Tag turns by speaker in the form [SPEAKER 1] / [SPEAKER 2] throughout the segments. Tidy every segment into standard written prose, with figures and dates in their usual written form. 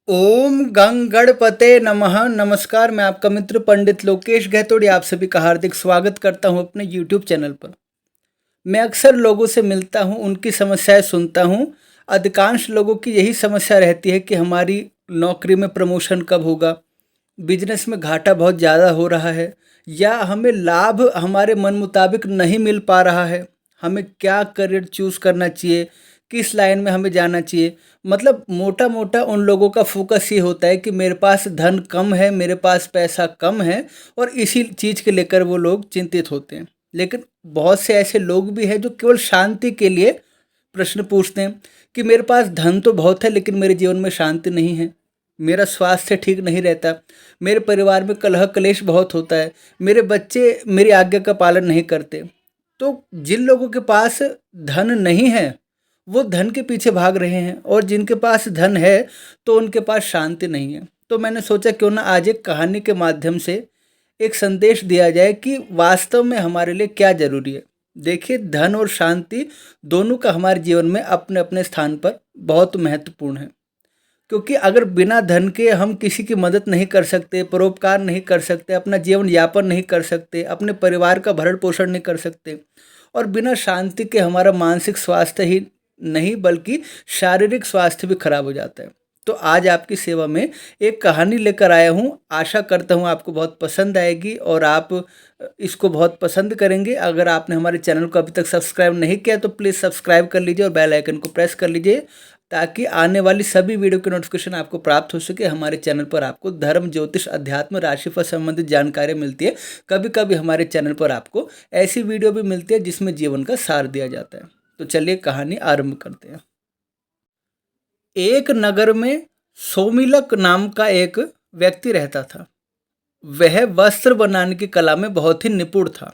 [SPEAKER 1] ओम गंगणपते नमः। नमस्कार, मैं आपका मित्र पंडित लोकेश गहतोड़ी आप सभी का हार्दिक स्वागत करता हूं अपने यूट्यूब चैनल पर। मैं अक्सर लोगों से मिलता हूं, उनकी समस्याएं सुनता हूं। अधिकांश लोगों की यही समस्या रहती है कि हमारी नौकरी में प्रमोशन कब होगा, बिजनेस में घाटा बहुत ज़्यादा हो रहा है, या हमें लाभ हमारे मन मुताबिक नहीं मिल पा रहा है। हमें क्या करियर चूज़ करना चाहिए, किस लाइन में हमें जाना चाहिए। मतलब मोटा मोटा उन लोगों का फोकस ये होता है कि मेरे पास धन कम है, मेरे पास पैसा कम है, और इसी चीज़ के लेकर वो लोग चिंतित होते हैं। लेकिन बहुत से ऐसे लोग भी हैं जो केवल शांति के लिए प्रश्न पूछते हैं कि मेरे पास धन तो बहुत है लेकिन मेरे जीवन में शांति नहीं है, मेरा स्वास्थ्य ठीक नहीं रहता, मेरे परिवार में कलह कलेश बहुत होता है, मेरे बच्चे मेरी आज्ञा का पालन नहीं करते। तो जिन लोगों के पास धन नहीं है वो धन के पीछे भाग रहे हैं, और जिनके पास धन है तो उनके पास शांति नहीं है। तो मैंने सोचा क्यों ना आज एक कहानी के माध्यम से एक संदेश दिया जाए कि वास्तव में हमारे लिए क्या ज़रूरी है। देखिए, धन और शांति दोनों का हमारे जीवन में अपने अपने स्थान पर बहुत महत्वपूर्ण है। क्योंकि अगर बिना धन के हम किसी की मदद नहीं कर सकते, परोपकार नहीं कर सकते, अपना जीवन यापन नहीं कर सकते, अपने परिवार का भरण पोषण नहीं कर सकते, और बिना शांति के हमारा मानसिक स्वास्थ्य ही नहीं बल्कि शारीरिक स्वास्थ्य भी खराब हो जाता है। तो आज आपकी सेवा में एक कहानी लेकर आया हूँ। आशा करता हूँ आपको बहुत पसंद आएगी और आप इसको बहुत पसंद करेंगे। अगर आपने हमारे चैनल को अभी तक सब्सक्राइब नहीं किया तो प्लीज़ सब्सक्राइब कर लीजिए और बेल आइकन को प्रेस कर लीजिए, ताकि आने वाली सभी वीडियो के नोटिफिकेशन आपको प्राप्त हो सके। हमारे चैनल पर आपको धर्म, ज्योतिष, अध्यात्म, राशिफल संबंधित जानकारी मिलती है। कभी कभी हमारे चैनल पर आपको ऐसी वीडियो भी मिलती है जिसमें जीवन का सार दिया जाता है। तो चलिए कहानी आरंभ करते हैं। एक नगर में सोमिलक नाम का एक व्यक्ति रहता था। वह वस्त्र बनाने की कला में बहुत ही निपुण था।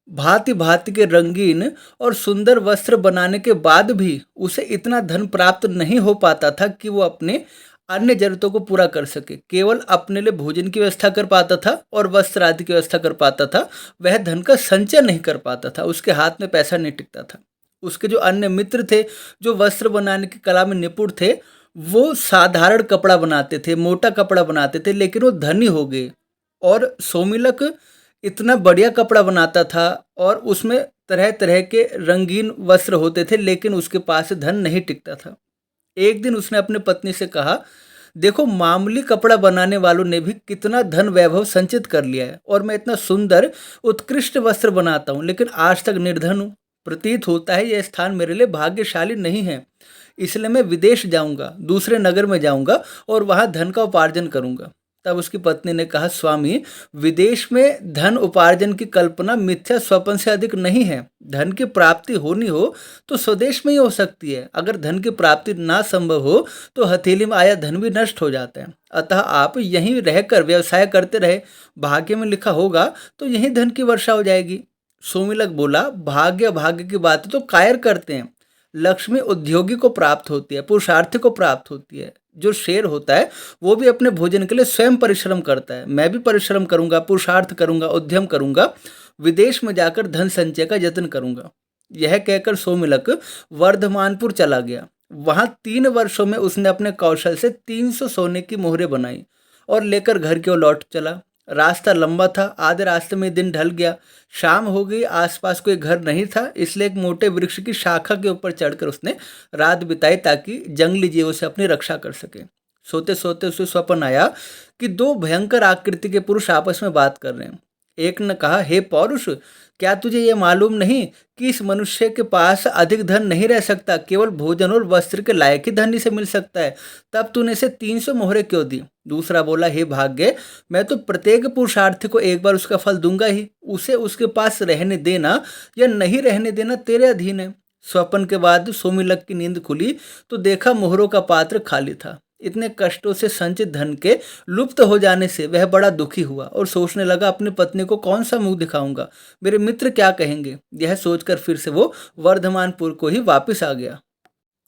[SPEAKER 1] भांति भांति के रंगीन और सुंदर वस्त्र बनाने के बाद भी उसे इतना धन प्राप्त नहीं हो पाता था कि वो अपने अन्य जरूरतों को पूरा कर सके। केवल अपने लिए भोजन की व्यवस्था कर पाता था और वस्त्र आदि की व्यवस्था कर पाता था। वह धन का संचय नहीं कर पाता था, उसके हाथ में पैसा नहीं टिकता था। उसके जो अन्य मित्र थे, जो वस्त्र बनाने की कला में निपुण थे, वो साधारण कपड़ा बनाते थे, मोटा कपड़ा बनाते थे, लेकिन वो धनी हो गए। और सोमिलक इतना बढ़िया कपड़ा बनाता था और उसमें तरह तरह के रंगीन वस्त्र होते थे, लेकिन उसके पास धन नहीं टिकता था। एक दिन उसने अपनी पत्नी से कहा, देखो, मामूली कपड़ा बनाने वालों ने भी कितना धन वैभव संचित कर लिया है, और मैं इतना सुंदर उत्कृष्ट वस्त्र बनाता हूँ लेकिन आज तक निर्धन हूँ। प्रतीत होता है यह स्थान मेरे लिए भाग्यशाली नहीं है, इसलिए मैं विदेश जाऊंगा, दूसरे नगर में जाऊंगा और वहां धन का उपार्जन करूंगा। तब उसकी पत्नी ने कहा, स्वामी, विदेश में धन उपार्जन की कल्पना मिथ्या स्वप्न से अधिक नहीं है। धन की प्राप्ति होनी हो तो स्वदेश में ही हो सकती है। अगर धन की प्राप्ति ना संभव हो तो हथेली में आया धन भी नष्ट हो जाता है। अतः आप यहीं रहकर व्यवसाय करते रहे, भाग्य में लिखा होगा तो यहीं धन की वर्षा हो जाएगी। सोमिलक बोला, भाग्य भाग्य की बातें तो कायर करते हैं। लक्ष्मी उद्योगी को प्राप्त होती है, पुरुषार्थी को प्राप्त होती है। जो शेर होता है वो भी अपने भोजन के लिए स्वयं परिश्रम करता है। मैं भी परिश्रम करूंगा, पुरुषार्थ करूंगा, उद्यम करूंगा, विदेश में जाकर धन संचय का यत्न करूंगा। यह कहकर सोमिलक वर्धमानपुर चला गया। वहां 3 वर्षों में उसने अपने कौशल से 300 सोने की मोहरें बनाई और लेकर घर की ओर लौट चला। रास्ता लंबा था, आधे रास्ते में दिन ढल गया, शाम हो गई। आसपास कोई घर नहीं था, इसलिए एक मोटे वृक्ष की शाखा के ऊपर चढ़कर उसने रात बिताई ताकि जंगली जीवों से अपनी रक्षा कर सके। सोते सोते उसे स्वप्न आया कि 2 भयंकर आकृति के पुरुष आपस में बात कर रहे हैं। एक ने कहा, हे पौरुष, क्या तुझे ये मालूम नहीं कि इस मनुष्य के पास अधिक धन नहीं रह सकता, केवल भोजन और वस्त्र के लायक ही धन इसे मिल सकता है, तब तूने इसे 300 मोहरे क्यों दी? दूसरा बोला, हे भाग्य, मैं तो प्रत्येक पुरुषार्थी को एक बार उसका फल दूंगा ही। उसे उसके पास रहने देना या नहीं रहने देना तेरे अधीन है। स्वप्न के बाद सोमिलक की नींद खुली तो देखा मोहरों का पात्र खाली था। इतने कष्टों से संचित धन के लुप्त हो जाने से वह बड़ा दुखी हुआ और सोचने लगा, अपनी पत्नी को कौन सा मुंह दिखाऊंगा, मेरे मित्र क्या कहेंगे। यह सोचकर फिर से वो वर्धमानपुर को ही वापस आ गया।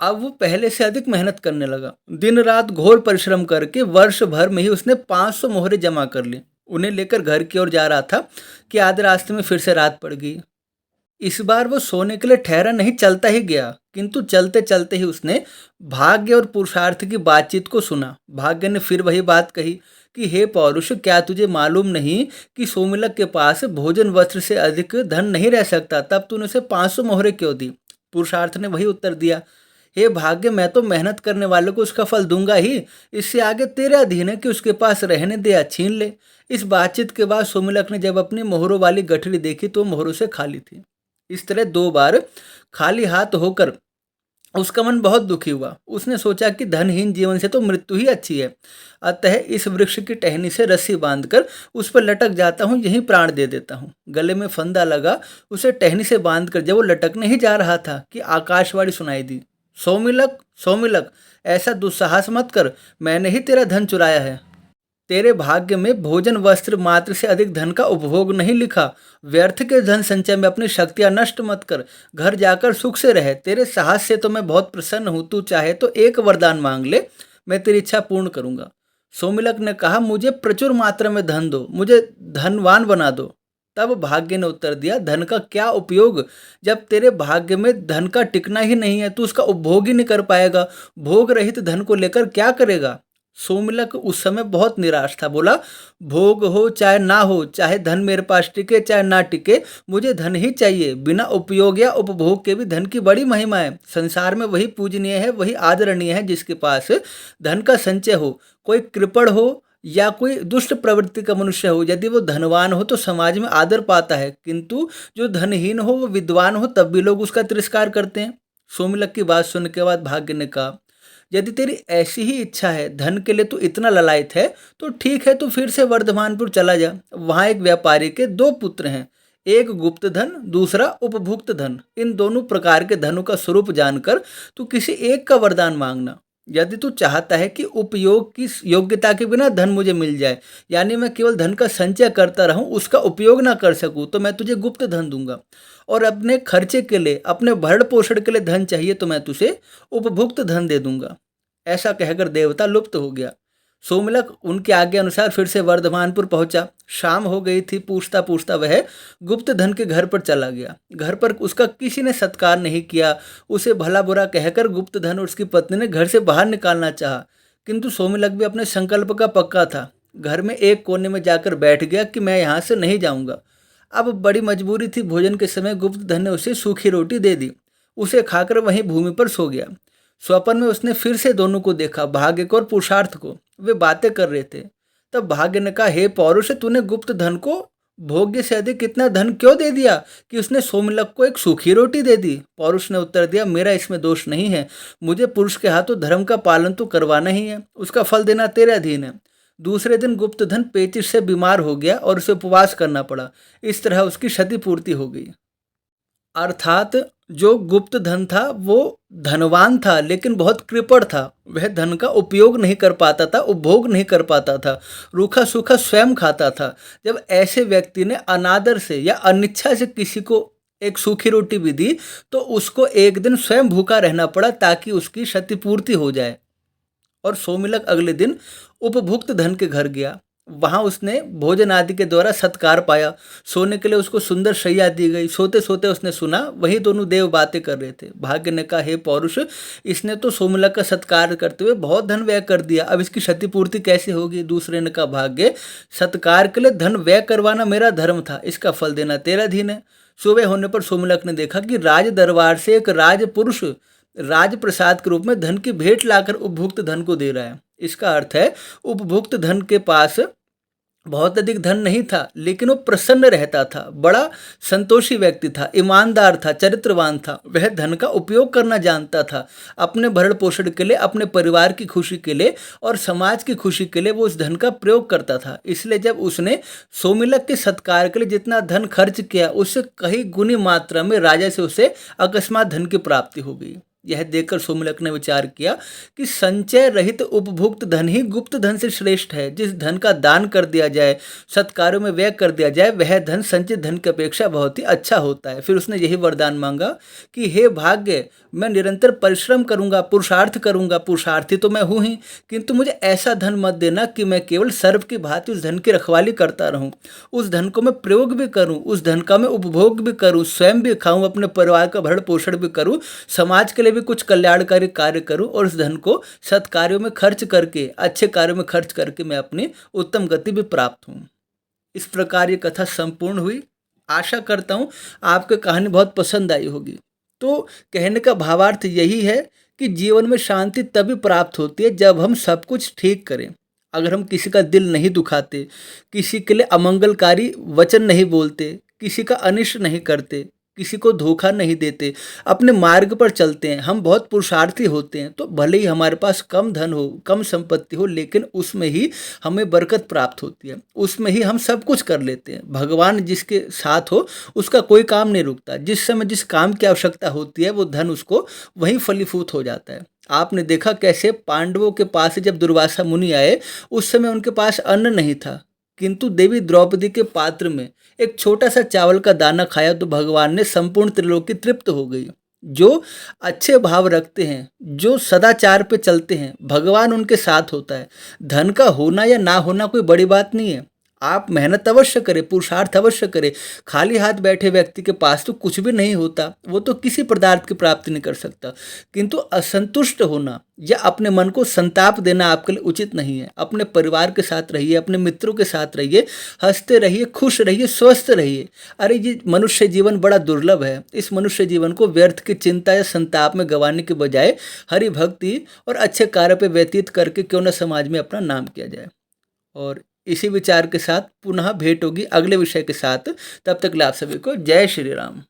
[SPEAKER 1] अब वो पहले से अधिक मेहनत करने लगा। दिन रात घोर परिश्रम करके वर्ष भर में ही उसने 500 मोहरे जमा कर ली। उन्हें लेकर घर की ओर जा रहा था कि आधे रास्ते में फिर से रात पड़ गई। इस बार वो सोने के लिए ठहरा नहीं, चलता ही गया। किंतु चलते चलते ही उसने भाग्य और पुरुषार्थ की बातचीत को सुना। भाग्य ने फिर वही बात कही कि हे पौरुष, क्या तुझे मालूम नहीं कि सोमिलक के पास भोजन वस्त्र से अधिक धन नहीं रह सकता, तब तूने उसे 500 मोहरें क्यों दी? पुरुषार्थ ने वही उत्तर दिया, हे भाग्य, मैं तो मेहनत करने वाले को उसका फल दूंगा ही, इससे आगे तेरे अधीन है कि उसके पास रहने दे या छीन ले। इस बातचीत के बाद सोमिलक ने जब अपनी मोहरों वाली गठरी देखी तो मोहरों से खाली थी। इस तरह 2 बार खाली हाथ होकर उसका मन बहुत दुखी हुआ। उसने सोचा कि धनहीन जीवन से तो मृत्यु ही अच्छी है, अतः इस वृक्ष की टहनी से रस्सी बांधकर उस पर लटक जाता हूँ, यहीं प्राण दे देता हूँ। गले में फंदा लगा उसे टहनी से बांधकर जब वो लटकने ही जा रहा था कि आकाशवाणी सुनाई दी, सोमिलक, सोमिलक, ऐसा दुस्साहस मत कर, मैंने ही तेरा धन चुराया है। तेरे भाग्य में भोजन वस्त्र मात्र से अधिक धन का उपभोग नहीं लिखा। व्यर्थ के धन संचय में अपनी शक्तियां नष्ट मत कर, घर जाकर सुख से रहे। तेरे साहस से तो मैं बहुत प्रसन्न हूँ, तू चाहे तो एक वरदान मांग ले, मैं तेरी इच्छा पूर्ण करूंगा। सोमिलक ने कहा, मुझे प्रचुर मात्रा में धन दो, मुझे धनवान बना दो। तब भाग्य ने उत्तर दिया, धन का क्या उपयोग जब तेरे भाग्य में धन का टिकना ही नहीं है, तू उसका उपभोग ही नहीं कर पाएगा। भोग रहित धन को लेकर क्या करेगा? सोमिलक उस समय बहुत निराश था। बोला, भोग हो चाहे ना हो, चाहे धन मेरे पास टिके चाहे ना टिके, मुझे धन ही चाहिए। बिना उपयोग या उपभोग के भी धन की बड़ी महिमा है। संसार में वही पूजनीय है, वही आदरणीय है जिसके पास धन का संचय हो। कोई कृपण हो या कोई दुष्ट प्रवृत्ति का मनुष्य हो, यदि वो धनवान हो तो समाज में आदर पाता है, किंतु जो धनहीन हो, वो विद्वान हो, तब भी लोग उसका तिरस्कार करते हैं। सोमिलक की बात सुनने के बाद भाग्य ने कहा, यदि तेरी ऐसी ही इच्छा है, धन के लिए तू इतना ललायत है, तो ठीक है, तू फिर से वर्धमानपुर चला जा। वहाँ एक व्यापारी के 2 पुत्र हैं, एक गुप्त धन, दूसरा उपभुक्त धन। इन दोनों प्रकार के धनों का स्वरूप जानकर तू किसी एक का वरदान मांगना। यदि तू चाहता है कि उपयोग की योग्यता के बिना धन मुझे मिल जाए, यानी मैं केवल धन का संचय करता रहूं, उसका उपयोग ना कर सकूं, तो मैं तुझे गुप्त धन दूंगा। और अपने खर्चे के लिए, अपने भरण पोषण के लिए धन चाहिए तो मैं तुझे उपभुक्त धन दे दूंगा। ऐसा कहकर देवता लुप्त हो गया। सोमिलक उनके आज्ञा अनुसार फिर से वर्धमानपुर पहुंचा। शाम हो गई थी। पूछता पूछता वह गुप्त धन के घर पर चला गया। घर पर उसका किसी ने सत्कार नहीं किया। उसे भला बुरा कहकर गुप्त धन और उसकी पत्नी ने घर से बाहर निकालना चाहा, किंतु सोमिलक भी अपने संकल्प का पक्का था। घर में एक कोने में जाकर बैठ गया कि मैं यहाँ से नहीं जाऊँगा। अब बड़ी मजबूरी थी। भोजन के समय गुप्त धन ने उसे सूखी रोटी दे दी। उसे खाकर वहीं भूमि पर सो गया। स्वप्न में उसने फिर से दोनों को देखा, भाग्य को और पुरुषार्थ को। वे बातें कर रहे थे। तब भाग्य ने कहा, हे पौरुष, तूने गुप्त धन को भोग्य से अधिक कितना धन क्यों दे दिया कि उसने सोमिलक को एक सूखी रोटी दे दी? पौरुष ने उत्तर दिया, मेरा इसमें दोष नहीं है। मुझे पुरुष के हाथों धर्म का पालन तो करवाना ही है, उसका फल देना तेरे अधीन है। दूसरे दिन गुप्त धन पेचिश से बीमार हो गया और उसे उपवास करना पड़ा। इस तरह उसकी क्षतिपूर्ति हो गई। अर्थात जो गुप्त धन था वो धनवान था, लेकिन बहुत कृपण था। वह धन का उपयोग नहीं कर पाता था, उपभोग नहीं कर पाता था, रूखा सूखा स्वयं खाता था। जब ऐसे व्यक्ति ने अनादर से या अनिच्छा से किसी को एक सूखी रोटी भी दी, तो उसको एक दिन स्वयं भूखा रहना पड़ा ताकि उसकी क्षतिपूर्ति हो जाए। और सोमिलक अगले दिन उपभुक्त धन के घर गया। वहां उसने भोजन आदि के द्वारा सत्कार पाया। सोने के लिए उसको सुंदर शैया दी गई। सोते सोते उसने सुना वही दोनों देव बातें कर रहे थे। भाग्य ने कहा, हे पौरुष, इसने तो सोमिलक का सत्कार करते हुए बहुत धन व्यय कर दिया, अब इसकी क्षतिपूर्ति कैसे होगी? दूसरे ने कहा, भाग्य, सत्कार के लिए धन व्यय करवाना मेरा धर्म था, इसका फल देना तेरा अधीन है। सुबह होने पर सोमिलक ने देखा कि राज दरबार से एक राजपुरुष राजप्रसाद के रूप में धन की भेंट लाकर उपभुक्त धन को दे रहा है। इसका अर्थ है उपभुक्त धन के पास बहुत अधिक धन नहीं था, लेकिन वो प्रसन्न रहता था, बड़ा संतोषी व्यक्ति था, ईमानदार था, चरित्रवान था। वह धन का उपयोग करना जानता था। अपने भरण पोषण के लिए, अपने परिवार की खुशी के लिए और समाज की खुशी के लिए वो उस धन का प्रयोग करता था। इसलिए जब उसने सोमिलक के सत्कार के लिए जितना धन खर्च किया, उससे कहीं गुनी मात्रा में राजा से उसे अकस्मात धन की प्राप्ति हो गई। यह देखकर सोमलक ने विचार किया कि संचय रहित उपभुक्त धन ही गुप्त धन से श्रेष्ठ है। जिस धन का दान कर दिया जाए, सत्कार्यों में व्यय कर दिया जाए, वह धन संचित धन की अपेक्षा बहुत ही अच्छा होता है। फिर उसने यही वरदान मांगा कि हे भाग्य, मैं निरंतर परिश्रम करूंगा, पुरुषार्थ करूंगा, पुरुषार्थी तो मैं हूं ही, किंतु मुझे ऐसा धन मत देना कि मैं केवल सर्प की भांति उस धन की रखवाली करता रहूं। उस धन को मैं प्रयोग भी करूं, उस धन का मैं उपभोग भी करूं, स्वयं भी खाऊं, अपने परिवार का भरण पोषण भी करूं, समाज के लिए भी कुछ कल्याणकारी कार्य करूं, और उस धन को सत्कार्यों में खर्च करके, अच्छे कार्यों में खर्च करके मैं अपनी उत्तम गति भी प्राप्त हूं। इस प्रकार ये कथा संपूर्ण हुई। आशा करता हूँ आपको कहानी बहुत पसंद आई होगी। तो कहने का भावार्थ यही है कि जीवन में शांति तभी प्राप्त होती है जब हम सब कुछ ठीक करें। अगर हम किसी का दिल नहीं दुखाते, किसी के लिए अमंगलकारी वचन नहीं बोलते, किसी का अनिष्ट नहीं करते, किसी को धोखा नहीं देते, अपने मार्ग पर चलते हैं, हम बहुत पुरुषार्थी होते हैं, तो भले ही हमारे पास कम धन हो, कम संपत्ति हो, लेकिन उसमें ही हमें बरकत प्राप्त होती है, उसमें ही हम सब कुछ कर लेते हैं। भगवान जिसके साथ हो उसका कोई काम नहीं रुकता। जिस समय जिस काम की आवश्यकता होती है वो धन उसको वहीं फलीभूत हो जाता है। आपने देखा कैसे पांडवों के पास जब दुर्वासा मुनि आए, उस समय उनके पास अन्न नहीं था, किंतु देवी द्रौपदी के पात्र में एक छोटा सा चावल का दाना खाया तो भगवान ने संपूर्ण त्रिलोकी तृप्त हो गई। जो अच्छे भाव रखते हैं, जो सदाचार पे चलते हैं, भगवान उनके साथ होता है। धन का होना या ना होना कोई बड़ी बात नहीं है। आप मेहनत अवश्य करें, पुरुषार्थ अवश्य करें। खाली हाथ बैठे व्यक्ति के पास तो कुछ भी नहीं होता, वो तो किसी पदार्थ की प्राप्ति नहीं कर सकता। किंतु असंतुष्ट होना या अपने मन को संताप देना आपके लिए उचित नहीं है। अपने परिवार के साथ रहिए, अपने मित्रों के साथ रहिए, हंसते रहिए, खुश रहिए, स्वस्थ रहिए। अरे ये मनुष्य जीवन बड़ा दुर्लभ है। इस मनुष्य जीवन को व्यर्थ की चिंता या संताप में गंवाने के बजाय हरि भक्ति और अच्छे कार्य पर व्यतीत करके क्यों न समाज में अपना नाम किया जाए। और इसी विचार के साथ पुनः भेंट होगी अगले विषय के साथ। तब तक आप सभी को जय श्री राम।